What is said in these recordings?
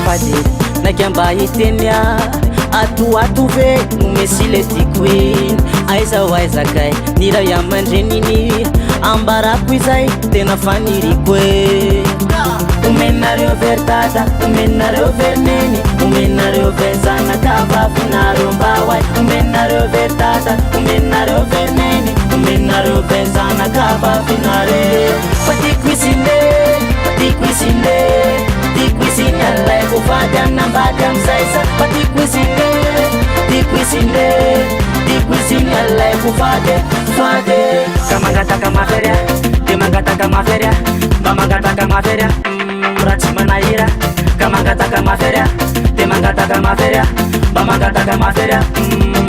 azafady naiky mba hitenya ato ve nomesy le tiako iny aiza ho aizakay ny ray aman-dreniny ambarako izay tena faniriko e omenareo vertata omenareo verneny omenareo vezanaka vavinareo mbaway omenareo vertata omenareo verneny omenareo vezanaka vavinareo patiko isine alaiko vady anambady amizaysa patiko isine alaiko vady ka mangataka maferia de mangataka maferia mba mangataka maferia raha tsy manahira ka mangataka maferia de mangataka maferia mba mangataka maferia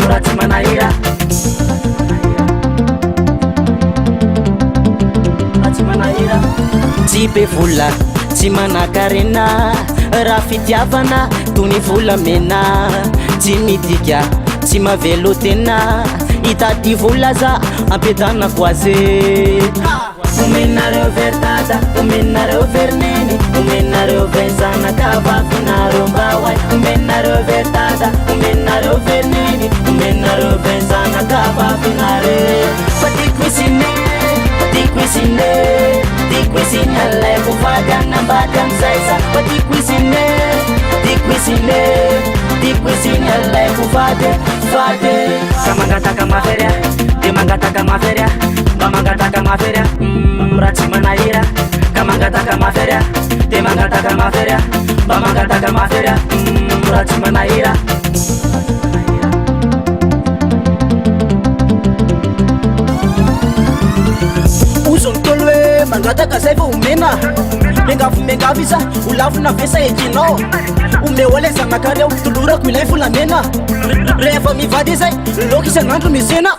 raha tsy manahira tsy be vola tsy manakarena raha fitiavana tony volamena tsy midika tsy mavelo tena itady vola za ampiadanako azy omenareo vertata omenareo verneny omenareo vezanaka vavinareo mbaway omenareo vertata omenareo verneny omenareo vezanaka vavinareo patiko isine alaiko vady anambady amizaysa patiko isine alaiko vady ka mangataka maferia de mangataka maferia mba mangataka maferia raha tsy manahira ka mangataka maferia de mangataka maferia mba mangataka maferia raha tsy manahira ozo mitolo hoe mangataka zay fa omena mengafo iza olafina vesa ekinao omeola zanakareo tolorako ilay volamena rehefa mivady zay loka isan'andro misena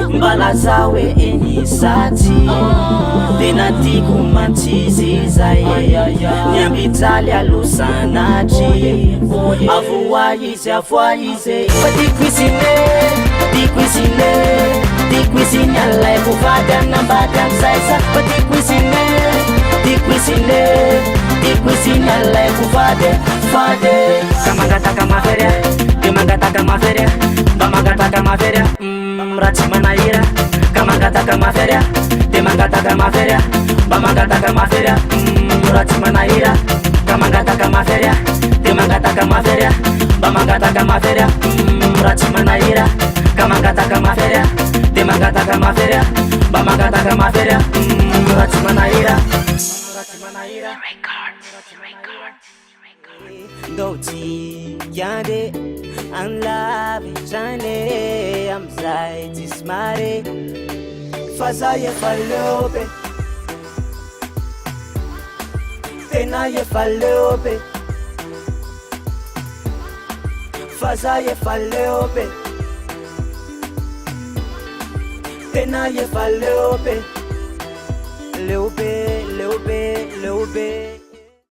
mbalaza hoe enisaty tena tiako mantsizy zay ny ambijaly alosanatry avoa izy fa tiako isine alaiko vady anambady amizaysa fa tiako isine alaiko vady ka mangataka maferia de mangataka maferia mba mangataka maferia raha tsy manahira ka mangataka maferia de mangataka maferia mba mangataka maferia raha tsy manahira ka mangataka maferia de mangataka maferia mba mangataka maferia raha tsy manahira ka mangataka maferia de mangataka maferia mba mangataka maferia raha tsy manahira Doti yande anlave jane amzai tismare fazaye falope tenaye falope fazaye falope tenaye falope leope